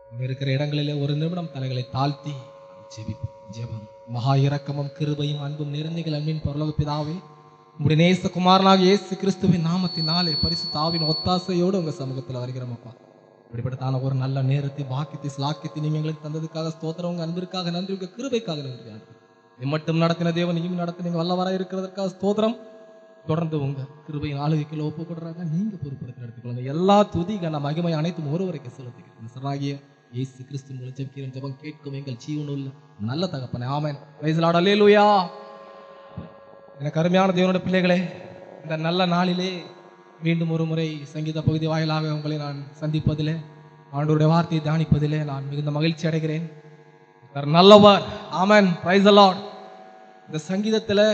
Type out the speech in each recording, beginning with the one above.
இருக்கிற இடங்களிலே ஒரு நிமிடம் தலைகளை தாழ்த்தி ஜெபம். மகா இரக்கமும் கிருபையும் அன்பும் நிறைந்தீர்கள் அன்பின் பரலோக பிதாவே, உம்முடைய நேச குமாரனாக இயேசு கிறிஸ்துவின் நாமத்தினாலே பரிசுத்த ஆவியின் ஒத்தாசையோடு உங்க சமூகத்தில் வருகிறோம் அப்பா. இப்படிப்பட்டதான ஒரு நல்ல நேரத்தை பாக்கியத்தை ஸ்லாக்கியத்தை நீங்க எங்களுக்கு தந்ததுக்காக ஸ்தோத்திரம். உங்க அன்பிற்காக நன்றி, உங்க கிருபைக்காக நன்றி. இது மட்டும் நடத்தின தேவன் நீங்க நடத்தினீங்க வல்லவரா இருக்கிறதற்காக ஸ்தோத்திரம். தொடர்ந்து உங்க கிருபையின் ஆளுகைக்குள்ள ஒப்பு கொடுறாங்க, நீங்க பொறுப்படுத்தி நடத்திக்கொள்ளுங்க. எல்லா துதி கன மகிமை அனைத்தும் ஒருவரைக்கு செலுத்திக்கிறேன். சரணாகிய இயேசு கிறிஸ்து மூலம் ஜெபிக்கிறேன். ஜெபம் கேட்கும் எங்கள் ஜீவனுள்ள நல்ல தகப்பனே, ஆமென். பிரைஸ் தி லார்ட், அல்லேலூயா. எனக்கு அருமையான தேவனுடைய பிள்ளைகளே, இந்த நல்ல நாளிலே மீண்டும் ஒரு முறை சங்கீத பகுதி வாயிலாக உங்களை நான் சந்திப்பதிலே, ஆண்டவருடைய வார்த்தையை தியானிப்பதிலே நான் மிகுந்த மகிழ்ச்சி அடைகிறேன். நல்லவர், ஆமென். Praise the Lord. இந்த சங்கீதத்தில்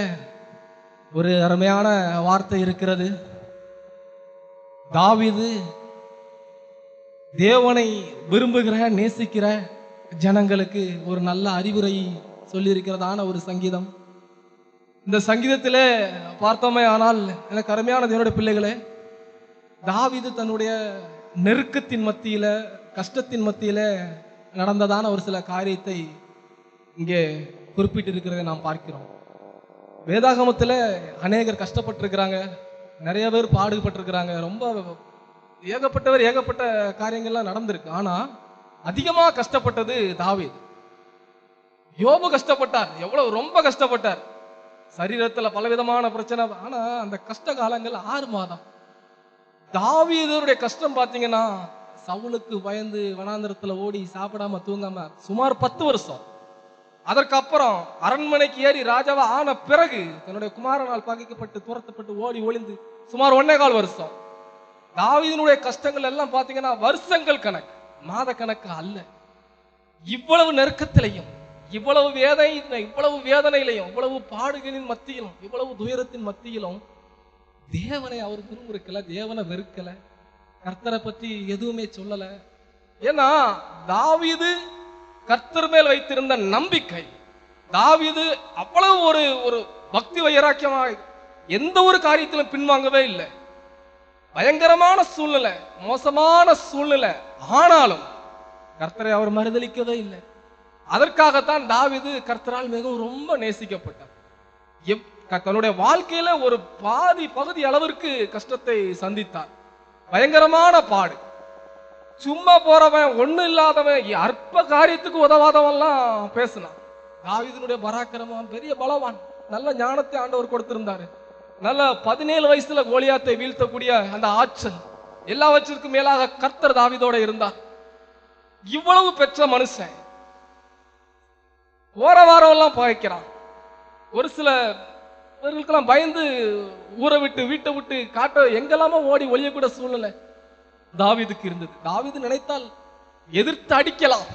ஒரு அருமையான வார்த்தை இருக்கிறது. தாவீது தேவனை விரும்புகிற நேசிக்கிற ஜனங்களுக்கு ஒரு நல்ல அறிவுரை சொல்லியிருக்கிறதான ஒரு சங்கீதம். இந்த சங்கீதத்தில் பார்த்தோமே ஆனால் எனக்கு அருமையான தேவனுடைய பிள்ளைகளே, தாவீது தன்னுடைய நெருக்கத்தின் மத்தியில, கஷ்டத்தின் மத்தியில நடந்ததான ஒரு சில காரியத்தை இங்கே குறிப்பிட்டு இருக்கிறதை நாம் பார்க்கிறோம். வேதாகமத்தில் அநேகர் கஷ்டப்பட்டிருக்கிறாங்க, நிறைய பேர் பாடுபட்டிருக்கிறாங்க, ரொம்ப ஏகப்பட்ட காரியங்கள்லாம் நடந்திருக்கு. ஆனா அதிகமா கஷ்டப்பட்டது தாவீது. யோபு கஷ்டப்பட்டார், எவ்வளவு ரொம்ப கஷ்டப்பட்டார். சரீரத்துல பலவிதமான பிரச்சனை. ஆனா அந்த கஷ்ட காலங்கள் 6 மாதம். தாவீதுடைய கஷ்டம் பாத்தீங்கன்னா, சவுலுக்கு பயந்து வனாந்திரத்துல ஓடி சாப்பிடாம தூங்காம சுமார் 10 வருஷம். அதற்கப்புறம் அரண்மனைக்கு ஏறி ராஜாவா ஆன பிறகு தன்னுடைய குமாரனால் பகைக்கப்பட்டு துரத்தப்பட்டு ஓடி ஒளிந்து சுமார் 1.25 வருஷம். தாவீதினுடைய கஷ்டங்கள் எல்லாம் பாத்தீங்கன்னா வருஷங்கள் கணக்கு, மாத கணக்கு அல்ல. இவ்வளவு நெருக்கத்திலையும், இவ்வளவு வேதனையிலையும், இவ்வளவு பாடுகளின் மத்தியிலும், இவ்வளவு துயரத்தின் மத்தியிலும் தேவனை அவர் முன்னிறுக்கல, தேவனை வெறுக்கல, கர்த்தரை பத்தி எதுவுமே சொல்லல. ஏன்னா தாவீது கர்த்தர் மேல் வைத்திருந்த நம்பிக்கை, தாவீது அவ்வளவு ஒரு பக்தி வைராக்கியமாக எந்த ஒரு காரியத்திலும் பின்வாங்கவே இல்லை. பயங்கரமான சூழ்நிலை, மோசமான சூழ்நிலை, ஆனாலும் கர்த்தரை அவர் மறுதலிக்கவே இல்லை. அதற்காகத்தான் தாவீது கர்த்தரால் மிகவும் ரொம்ப நேசிக்கப்பட்டார். தன்னுடைய வாழ்க்கையில ஒரு பகுதி அளவிற்கு கஷ்டத்தை சந்தித்தார். பயங்கரமான பாடு. சும்மா போறவன், ஒண்ணு இல்லாதவன், அற்ப காரியத்துக்கு உதவாதவன்லாம் பேசினான். தாவீதினுடைய பராக்கிரமம், பெரிய பலவான், நல்ல ஞானத்தை ஆண்டவர் கொடுத்திருந்தாரு. நல்ல 17 வயசுல கோலியாத்தை வீழ்த்தக்கூடிய அந்த ஆற்றல், எல்லாவற்றிற்கும் மேலாக கர்த்தர் தாவீதோட இருந்தார். இவ்வளவு பெற்ற மனுஷன் ஓர வாரம் எல்லாம் பகைக்கிறான். ஒரு சில பேர்களுக்கெல்லாம் பயந்து ஊரை விட்டு, வீட்டை விட்டு, காட்ட எங்கெல்லாமோ ஓடி ஒளியக்கூட சூழ்நிலை தாவீதுக்கு இருந்தது. தாவீது நினைத்தால் எதிர்த்து அடிக்கலாம்,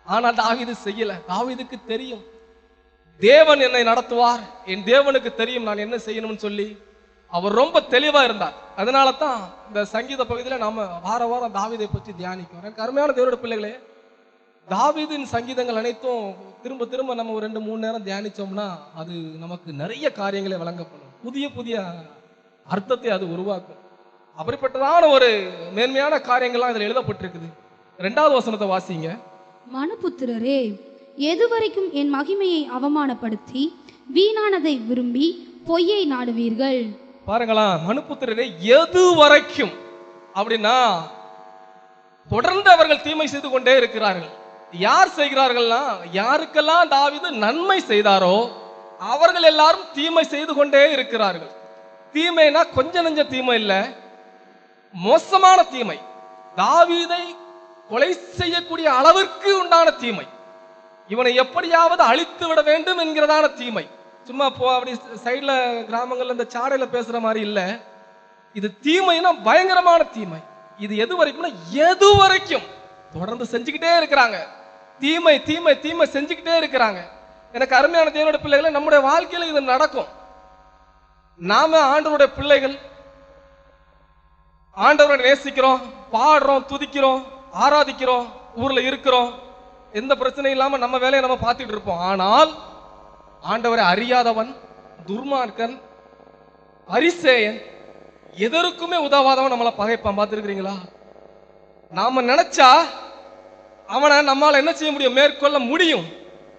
ஆனால் தாவீது செய்யல. தாவீதுக்கு தெரியும், தேவன் என்னை நடத்துவார், என் தேவனுக்கு தெரியும் நான் என்ன செய்யணும்னு சொல்லி அவர் ரொம்ப தெளிவா இருந்தார். அதனால தான் இந்த சங்கீத பகுதியில நாம வாரம் தாவீதை பற்றி தியானிக்கிறோம். எனக்கு அருமையான தேவனுடைய பிள்ளைகளே, தாவீதின் சங்கீதங்கள் அனைத்தும் திரும்ப நம்ம ஒரு 2-3 நேரம் தியானிச்சோம்னா அது நமக்கு நிறைய காரியங்களை வழங்கப்படும், புதிய அர்த்தத்தை அது உருவாக்கும். அப்படிப்பட்டதான ஒரு மேன்மையான காரியங்கள்லாம் இதில் எழுதப்பட்டிருக்குது. 2வது வசனத்தை வாசிங்க. மனுபுத்திரரே, எதுவரைக்கும் என் மகிமையை அவமானப்படுத்தி வீணானதை விரும்பி பொய்யை நாடுவீர்கள்? பாருங்களா, மனுபுத்திரரே, எது வரைக்கும் அப்படின்னா தொடர்ந்து அவர்கள் தீமை செய்து கொண்டே இருக்கிறார்கள். யார் செய்கிறார்கள்னா, யாருக்கெல்லாம் தாவீது நன்மை செய்தாரோ அவர்கள் எல்லாரும் தீமை செய்து கொண்டே இருக்கிறார்கள். தீமைனா கொஞ்ச நெஞ்ச தீமை இல்ல, மோசமான தீமை. தாவீதை கொலை செய்யக்கூடிய அளவிற்கு உண்டான தீமை, இவனை எப்படியாவது அழித்து விட வேண்டும் என்கிறதான தீமை. சும்மா அப்படி சைட்ல கிராமங்கள்ல இந்த சாடையில பேசுற மாதிரி இல்ல, இது தீமைனா பயங்கரமான தீமை. இது எது வரைக்கும் தொடர்ந்து செஞ்சுக்கிட்டே இருக்கிறாங்க. தீமை செஞ்சுக்கிட்டே இருக்கிறாங்க. எனக்கு அருமையான தேவனுடைய பிள்ளைகளை, நம்முடைய வாழ்க்கையில இது நடக்கும். நாம ஆண்டவருடைய பிள்ளைகள், ஆண்டவரை நேசிக்கிறோம், பாடுறோம், துதிக்கிறோம், ஆராதிக்கிறோம், ஊர்ல இருக்கிறோம், எந்த பிரச்சனையும் இல்லாம நம்ம வேலையை நம்ம பார்த்துட்டு இருப்போம். ஆனால் ஆண்டவரை அறியாதவன், துர்மார்க்கன், அரிசேயன், எதற்குமே உதவாதவன் நம்மளை பகைப்பான். பார்த்துருக்கிறீங்களா? நாம நினைச்சா அவனை நம்மால என்ன செய்ய முடியும்? மேற்கொள்ள முடியும்.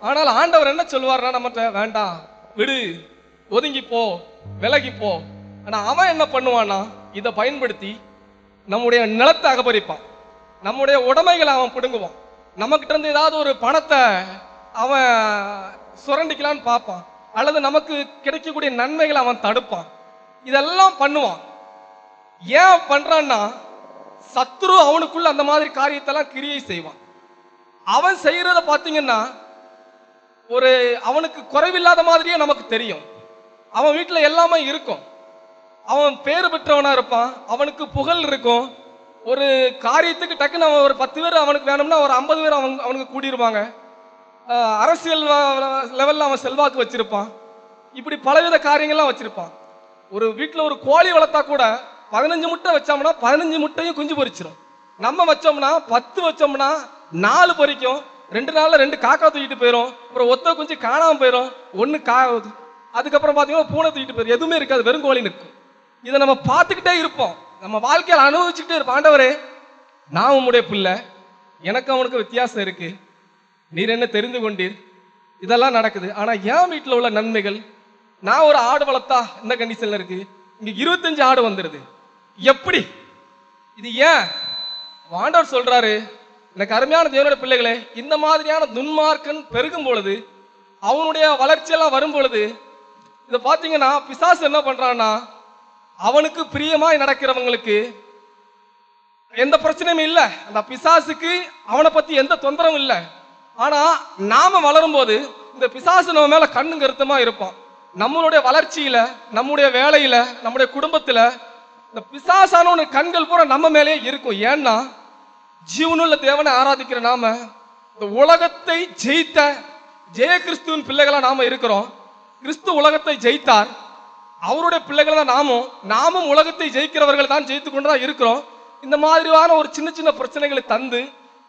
ஆனால் ஆண்டவர் என்ன சொல்லுவார்னா, நம்மகிட்ட வேண்டாம், விடு, ஒதுங்கி போ, விலகி போ. ஆனா அவன் என்ன பண்ணுவான்னா, இதை பயன்படுத்தி நம்முடைய நிலத்தை அகபரிப்பான், நம்முடைய உடைமைகளை அவன் பிடுங்குவான், நமக்கிட்ட இருந்து ஏதாவது ஒரு பணத்தை அவன் சுரண்டிக்கலான்னு பார்ப்பான், அல்லது நமக்கு கிடைக்கக்கூடிய நன்மைகளை அவன் தடுப்பான். இதெல்லாம் பண்ணுவான். ஏன் பண்றான்னா, சத்துரு அவனுக்குள்ள அந்த மாதிரி காரியத்தெல்லாம் கிரியை செய்வான். அவன் செய்யறத பார்த்தீங்கன்னா ஒரு அவனுக்கு குறைவில்லாத மாதிரியே நமக்கு தெரியும். அவன் வீட்டில் எல்லாமே இருக்கும், அவன் பேரு பெற்றவனா இருப்பான், அவனுக்கு புகழ் இருக்கும். ஒரு காரியத்துக்கு டக்குன்னு அவன் ஒரு 10 பேர் அவனுக்கு வேணும்னா ஒரு 50 பேர் அவனுக்கு கூடியிருப்பாங்க. அரசியல் லெவலில் அவன் செல்வாக்கு வச்சிருப்பான். இப்படி பலவித காரியங்கள்லாம் வச்சிருப்பான். ஒரு வீட்டில் ஒரு கோழி வளர்த்தா கூட 15 முட்டை வச்சோம்னா 15 முட்டையும் குஞ்சு பொரிச்சிடும். நம்ம வச்சோம்னா 10 வச்சோம்னா 4 பொரிக்கும். 2 நாள்ல 2 காக்கா தூக்கிட்டு போயிடும். அப்புறம் ஒத்த குஞ்சு காணாம போயிடும். ஒன்று அதுக்கப்புறம் பார்த்தீங்கன்னா பூனை தூக்கிட்டு போயிடும். எதுவுமே இருக்காது, வெறும் கோழி நிற்கும். இதை நம்ம பார்த்துக்கிட்டே இருப்போம், நம்ம வாழ்க்கையில் அனுபவிச்சுக்கிட்டே இருப்போம். ஆண்டவரே, நான் உம்முடைய பிள்ளை, எனக்கு அவனுக்கு வித்தியாசம் இருக்கு, நீர் என்ன தெரிந்து கொண்டீர், இதெல்லாம் நடக்குது. ஆனா என் வீட்டில் உள்ள நன்மைகள், நான் ஒரு ஆடு வளர்த்தா இந்த கண்டிஷன்ல இருக்கு, இங்க 25 ஆடு வந்துடுது, எப்படி இது? ஏன் ஆண்டவர் சொல்றாரு, எனக்கு அருமையான தேவனுடைய பிள்ளைகளே, இந்த மாதிரியான துன்மார்க்கன் பெருகும் பொழுது, அவனுடைய வளர்ச்சியெல்லாம் வரும் பொழுது, இதை பார்த்தீங்கன்னா பிசாசு என்ன பண்றான்னா, அவனுக்கு பிரியமாய் நடக்கிறவங்களுக்கு எந்த பிரச்சனையும் இல்லை, அந்த பிசாசுக்கு அவனை பத்தி எந்த தொந்தரவும் இல்லை. ஆனா நாம வளரும் போது இந்த பிசாசு நம்ம மேல கண்ணு கருத்தமா இருப்பான். நம்மளுடைய வளர்ச்சியில, நம்முடைய வேலையில, நம்முடைய குடும்பத்துல இந்த பிசாசான கண்கள் பூரா நம்ம மேலே இருக்கும். ஏன்னா ஜீவனுள்ள தேவனை ஆராதிக்கிற நாம இந்த உலகத்தை ஜெயித்த ஜெய கிறிஸ்துவின் பிள்ளைகளா நாம இருக்கிறோம். கிறிஸ்து உலகத்தை ஜெயித்தார், அவருடைய பிள்ளைகள் தான் நாமும் உலகத்தை ஜெயிக்கிறவர்கள் தான் ஜெயித்து கொண்டுதான் இருக்கிறோம். இந்த மாதிரியான ஒரு சின்ன சின்ன பிரச்சனைகளை தந்து,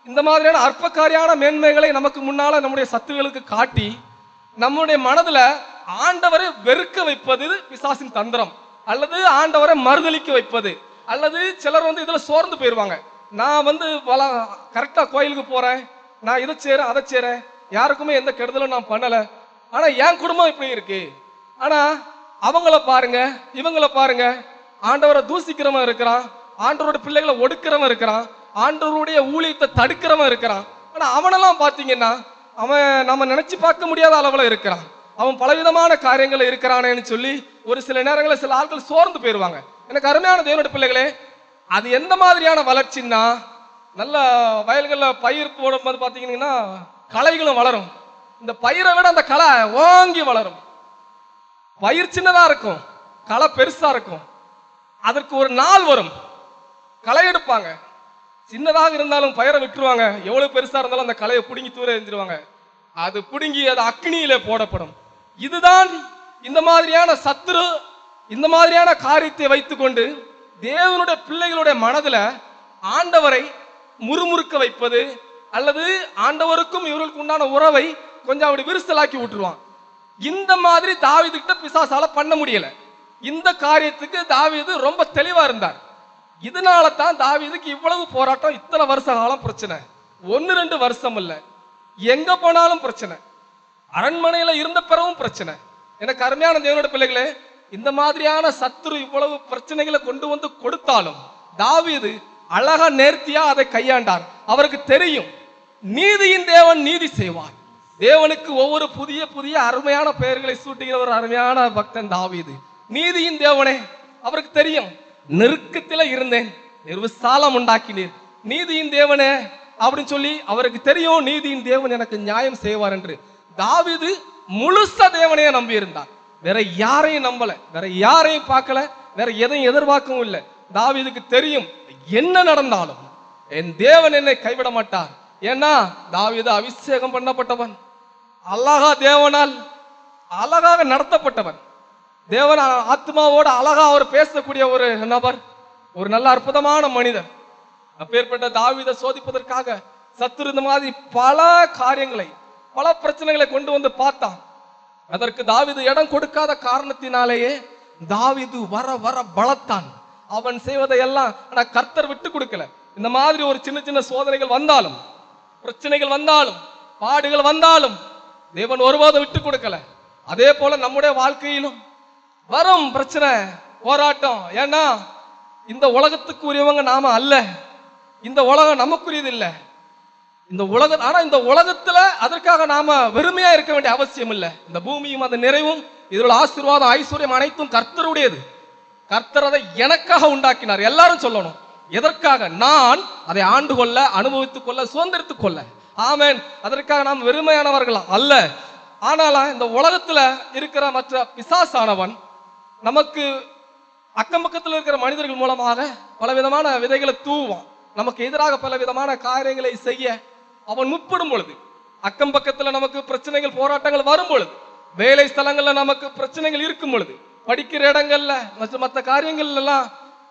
இந்த மாதிரியான அற்பக்காரியான மேன்மைகளை நமக்கு முன்னால நம்முடைய சத்துகளுக்கு காட்டி, நம்முடைய மனதுல ஆண்டவரை வெறுக்க வைப்பது பிசாசின் தந்திரம், அல்லது ஆண்டவரை மறுதளிக்க வைப்பது. அல்லது சிலர் இதுல சோர்ந்து போயிருவாங்க. நான் கரெக்டா கோயிலுக்கு போறேன், நான் இதை செய்றேன் அதை செய்றேன், யாருக்குமே எந்த கெடுதலும் நான் பண்ணல, ஆனா என் குடும்பம் இப்படி இருக்கு. ஆனா அவங்கள பாருங்க, இவங்கள பாருங்க, ஆண்டவரை தூசிக்கிறவன் இருக்கிறான், ஆண்டவரோட பிள்ளைகளை ஒடுக்கிறவன் இருக்கிறான், ஆண்டவருடைய ஊழியத்தை தடுக்கிறவன் இருக்கிறான். ஆனா அவனெல்லாம் பாத்தீங்கன்னா அவன் நம்ம நினைச்சு பார்க்க முடியாத அளவுல இருக்கிறான், அவன் பலவிதமான காரியங்கள் இருக்கிறானேன்னு சொல்லி ஒரு சில நேரங்களில் சில ஆட்கள் சோர்ந்து போயிருவாங்க. எனக்கு அருமையான தேவனுடைய பிள்ளைகளே, அது எந்த மாதிரியான வளர்ச்சின்னா, நல்ல வயல்களில் பயிர் போடும்போது பார்த்தீங்கன்னா களைகளும் வளரும். இந்த பயிரை விட அந்த களை ஓங்கி வளரும். பயிர் சின்னதா இருக்கும், களை பெருசா இருக்கும். அதற்கு ஒரு நாள் வரும், களை எடுப்பாங்க. சின்னதாக இருந்தாலும் பயிரை விட்டுருவாங்க, எவ்வளவு பெருசா இருந்தாலும் அந்த களையை பிடுங்கி தூர எரிஞ்சிருவாங்க. அது பிடுங்கி அது அக்னியிலே போடப்படும். இதுதான் இந்த மாதிரியான சத்துரு இந்த மாதிரியான காரியத்தை வைத்துக்கொண்டு தேவனுடைய பிள்ளைகளுடைய மனதுல ஆண்டவரை முறுமுறுக்க வைப்பது, அல்லது ஆண்டவருக்கும் இவர்களுக்கு உண்டான உறவை கொஞ்சம் அப்படி விரிசலாக்கி விட்டுருவான். இந்த மாதிரி தாவீதுகிட்ட பிசாசால பண்ண முடியல. இந்த காரியத்துக்கு தாவீது ரொம்ப தெளிவா இருந்தார். இதனால தான் தாவீதுக்கு இவ்வளவு போராட்டம், இத்தனை வருஷ காலம் பிரச்சனை. 1-2 வருஷம் இல்ல, எங்க போனாலும் பிரச்சனை, அரண்மனையில இருந்த பிறவும் பிரச்சனை. எனக்கு அருமையான தேவனுடைய பிள்ளைகளே, இந்த மாதிரியான சத்துரு இவ்வளவு பிரச்சனைகளை கொண்டு வந்து கொடுத்தாலும் தாவீது அழகா நேர்த்தியா அதை கையாண்டார். அவருக்கு தெரியும், நீதியின் தேவன் நீதி செய்வார். தேவனுக்கு ஒவ்வொரு புதிய புதிய அருமையான பெயர்களை சூட்டுகிற ஒரு அருமையான பக்தன் தாவீது. நீதியின் தேவனே, அவருக்கு தெரியும், நெருக்கத்தில இருந்தேன், நிர்விசாலம் உண்டாக்கினீர், நீதியின் தேவனே அப்படின்னு சொல்லி அவருக்கு தெரியும், நீதியின் தேவன் எனக்கு நியாயம் செய்வார் என்று. தாவீது முழுசா தேவனையே நம்பி இருந்தார், வேற யாரையும் நம்பல, வேற யாரையும் பார்க்கல, வேற எதையும் எதிர்பார்க்கவும் இல்லை. தாவீதுக்கு தெரியும், என்ன நடந்தாலும் என் தேவன் என்னை கைவிட மாட்டார். ஏன்னா தாவீது அபிஷேகம் பண்ணப்பட்டவன், அழகா தேவனால் அழகாக நடத்தப்பட்டவன், தேவன் ஆத்மாவோடு அழகா அவர் பேசக்கூடிய ஒரு நபர், ஒரு நல்ல அற்புதமான மனிதர். அப்பேற்பட்ட தாவீதை சோதிப்பதற்காக சத்துரு இந்த மாதிரி பல காரியங்களை, பல பிரச்சனைகளை கொண்டு வந்து பார்த்தான். அதற்கு தாவீது இடம் கொடுக்காத காரணத்தினாலேயே தாவீது வர வர பலத்தான். அவன் செய்வதை எல்லாம் ஆனா கர்த்தர் விட்டு கொடுக்கல. இந்த மாதிரி ஒரு சின்ன சின்ன சோதனைகள் வந்தாலும் பிரச்சனைகள் வந்தாலும் பாடுகள் வந்தாலும் தேவன் ஒருபோதும் விட்டு கொடுக்கல. அதே போல நம்முடைய வாழ்க்கையிலும் வரும் பிரச்சனை போராட்டம். ஏன்னா இந்த உலகத்துக்கு உரியவங்க நாம அல்ல, இந்த உலகம் நமக்குரியது இல்லை. இந்த உலகத்துல அதற்காக நாம வெறுமையா இருக்க வேண்டிய அவசியம் இல்லை. இந்த பூமியும் அந்த நிறைவும் இதில் ஆசீர்வாதம் ஐஸ்வர்யம் அனைத்தும் கர்த்தருடையது. கர்த்தர் அதை எனக்காக உண்டாக்கினார். எல்லாரும் சொல்லணும், எதற்காக? நான் அதை ஆண்டு கொள்ள, அனுபவித்துக் கொள்ள, சுதந்திரத்துக் கொள்ள. ஆமென். அதற்காக நாம் வெறுமையானவர்களா அல்ல. ஆனாலும் இந்த உலகத்துல இருக்கிற மற்ற பிசாசானவன் நமக்கு அக்கம் பக்கத்தில் இருக்கிற மனிதர்கள் மூலமாக பலவிதமான விதைகளை தூவான். நமக்கு எதிராக பல விதமான காரியங்களை செய்ய அவன் முற்படும் பொழுது, அக்கம் பக்கத்துல நமக்கு பிரச்சனைகள் போராட்டங்கள் வரும் பொழுது, வேலை ஸ்தலங்கள்ல நமக்கு பிரச்சனைகள் இருக்கும் பொழுது, படிக்கிற இடங்கள்ல மற்ற காரியங்கள்ல எல்லாம்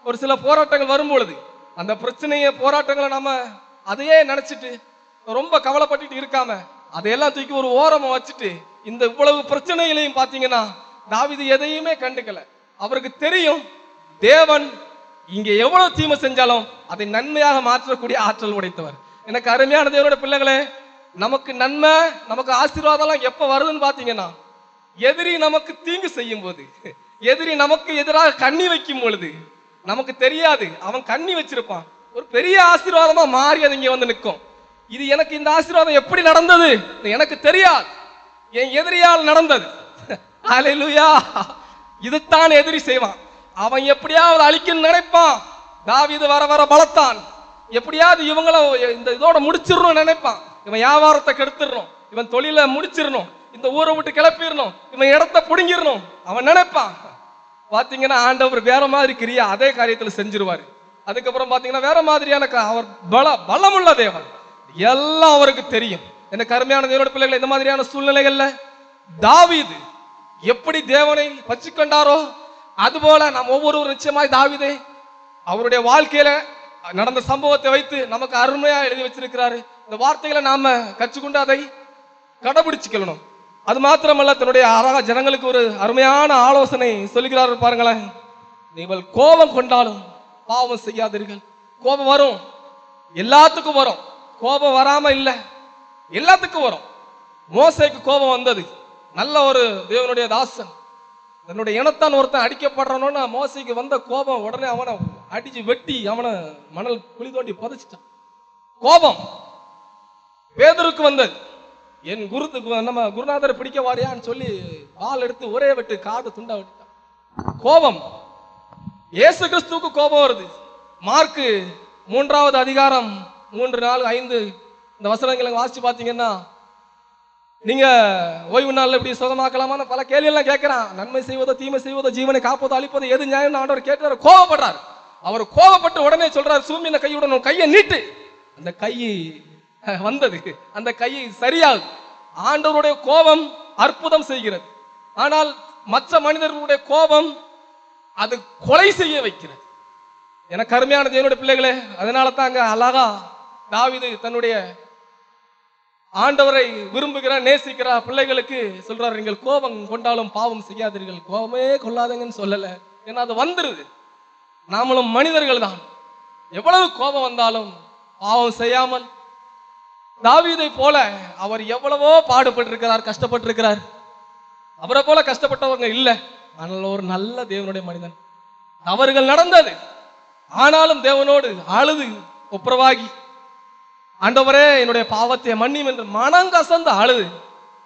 ஒரு சில போராட்டங்கள் வரும் பொழுது, அந்த பிரச்சனைய போராட்டங்களை நம்ம அதையே நினைச்சிட்டு ரொம்ப கவலைப்பட்டுட்டு இருக்காம அதையெல்லாம் தூக்கி ஒரு ஓரமா வச்சுட்டு, இந்த இவ்வளவு பிரச்சனைகளையும் பாத்தீங்கன்னா தாவீது எதையுமே கண்டுக்கல. அவருக்கு தெரியும் தேவன் இங்க எவ்வளவு தீமை செஞ்சாலும் அதை நன்மையாக மாற்றக்கூடிய ஆற்றல் உடைத்தவர். எனக்கு அருமையான தேவனுடைய பிள்ளைகளே, நமக்கு நன்மை, நமக்கு ஆசீர்வாதம் எல்லாம் எப்ப வருதுன்னு பாத்தீங்கன்னா, எதிரி நமக்கு தீங்கு செய்யும் போது, எதிரி நமக்கு எதிராக கண்ணி வைக்கும் பொழுது நமக்கு தெரியாது அவன் கண்ணி வச்சிருப்பான். ஒரு பெரிய ஆசீர்வாதமா மாறி அது இங்க வந்து நிற்கும். இது எனக்கு இந்த ஆசீர்வாதம் எப்படி நடந்தது எனக்கு தெரியாது, என் எதிரியால் நடந்தது. ஹல்லேலூயா. இதுதான் எதிரி செய்வான். அவன் எப்படியாவது அழிக்கணும்னு நினைப்பான். தாவீது வர வர பலத்தான், எப்படியாவது இவங்கள இந்த இதோட முடிச்சிடணும் நினைப்பான். இவன் வியாபாரத்தை கெடுத்துடணும், இவன் தொழிலை முடிச்சிடணும், இந்த ஊரை விட்டு கிளப்பிடணும், இவன் இடத்தை புடுங்கிடணும் அவன் நினைப்பான். பாத்தீங்கன்னா ஆண்டவர் வேற மாதிரி கிரியா அதே காரியத்துல செஞ்சிருவாரு. அதுக்கப்புறம் பாத்தீங்கன்னா வேற மாதிரியான அவர் பலமுள்ள தேவன், எல்லாம் அவருக்கு தெரியும். எனக்கு அருமையான தேவனுடைய பிள்ளைகளை, இந்த மாதிரியான சூழ்நிலைகள்ல தாவீது எப்படி தேவனை பற்றிக்கொண்டாரோ அதுபோல நாம் ஒவ்வொருவரும் நிச்சயமாய் தாவீதை அவருடைய வாழ்க்கையில நடந்த சம்பவத்தை வைத்து நமக்கு அருமையா எழுதி வச்சிருக்கிறாரு. இந்த வார்த்தைகளை நாம கற்றுக்கொண்டு அதை கடைபிடிச்சுக்கணும். அது மாத்திரமல்ல, தன்னுடைய ஜனங்களுக்கு ஒரு அருமையான ஆலோசனை சொல்லுகிறாரு பாருங்களேன். நீங்கள் கோபம் கொண்டாலும் பாவம் செய்யாதீர்கள். கோபம் வரும், எல்லாத்துக்கும் வரும். கோபம் வராம இல்ல, எல்லாத்துக்கும் வரும். மோசேக்கு கோபம் வந்தது. நல்ல ஒரு தேவனுடைய தாசன், தன்னுடைய இனத்தான் ஒருத்தன் அடிக்கப்படுறனோன்னு மோசைக்கு வந்த கோபம், உடனே அவனை அடிச்சு வெட்டி அவனை மணல் குழி தோண்டி புதைச்சிட்டான். கோபம் பேதுருக்கு வந்தது. என் நம்ம குருநாதரை பிடிக்க வாரியான்னு சொல்லி ஆள் எடுத்து ஒரே வெட்டு காது துண்டா வெட்டிட்டான். கோபம். இயேசு கிறிஸ்துவுக்கு கோபம் வருது. மார்க்கு 3வது அதிகாரம் 3, 4, 5 இந்த வசனங்களை வாசிச்சு பாத்தீங்கன்னா, நீங்க ஓய்வு நாள்ல இப்படி சுகமாக்கலாமான்னு பல கேள்வி எல்லாம் கேட்கிறான். நன்மை செய்வதோ தீமை செய்வதோ ஜீவனை காப்பதோ அழிப்பதோ எது நியாயம் ஆண்டவர் கேட்கிறார். கோபப்படுறார். அவர் கோபப்பட்டு உடனே சொல்றாரு, சூமின கையுடன் கையை நீட்டு. அந்த கை வந்தது, அந்த கை சரியாகுது. ஆண்டவருடைய கோபம் அற்புதம் செய்கிறது. ஆனால் மற்ற மனிதர்களுடைய கோபம் அது கொலை செய்ய வைக்கிறது. எனக்கு அருமையான தேவனுடைய பிள்ளைகளே, அதனால தாங்க அழகா தாவீது தன்னுடைய ஆண்டவரை விரும்புகிற நேசிக்கிற பிள்ளைகளுக்கு சொல்றாரு, நீங்கள் கோபம் கொண்டாலும் பாவம் செய்யாதீர்கள். கோபமே கொள்ளாதீங்கன்னு சொல்லல, ஏன்னா அது வந்துருது. நாமளும் மனிதர்கள் தான். எவ்வளவு கோபம் வந்தாலும் பாவம் செய்யாமல், தாவீதை போல அவர் எவ்வளவோ பாடுபட்டிருக்கிறார், கஷ்டப்பட்டிருக்கிறார். அவரை போல கஷ்டப்பட்டவங்க இல்ல. ஆனால் ஒரு நல்ல தேவனுடைய மனிதன். தவறுகள் நடந்தது, ஆனாலும் தேவனோடு அழுது ஒப்புரவாகி, ஆண்டவரே என்னுடைய பாவத்தை மன்னியும் என்று மனங்கசந்து அழுது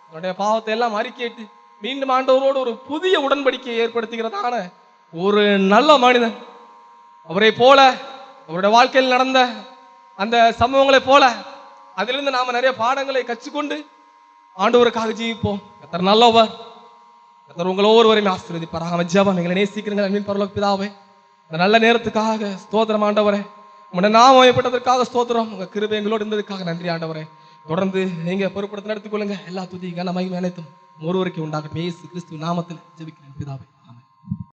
என்னுடைய பாவத்தை எல்லாம் அறிக்கையிட்டு மீண்டும் ஆண்டவரோடு ஒரு புதிய உடன்படிக்கையை ஏற்படுத்துகிறதான ஒரு நல்ல மனிதன். அவரை போல அவருடைய வாழ்க்கையில் நடந்த அந்த சம்பவங்களை போல அதிலிருந்து நாம நிறைய பாடங்களை கற்றுக்கொண்டு ஆண்டவருக்காக ஜீவிப்போம். கர்த்தர் நல்லவர். கர்த்தர் உங்களை ஒவ்வொருவரையும் ஆசீர்வதிப்பாராக. ஜெபம். எங்களை நேசிக்கிறீங்க அன்பின் பரலோக பிதாவே, இந்த நல்ல நேரத்துக்காக ஸ்தோத்திரம் ஆண்டவரே. உங்களுடைய நாமம் ஏற்பட்டதற்காக ஸ்தோத்திரம். உங்க கிருபை எங்களோடு இருந்ததுக்காக நன்றி ஆண்டவரே. தொடர்ந்து நீங்க பொறுப்படுத்த நடத்திக் கொள்ளுங்க. எல்லா துதி கன மகிமை அனைத்தும் ஒருவருக்கு உண்டாகட்டும். இயேசு கிறிஸ்து நாமத்தில் ஜெபிக்கிறேன் பிதாவே.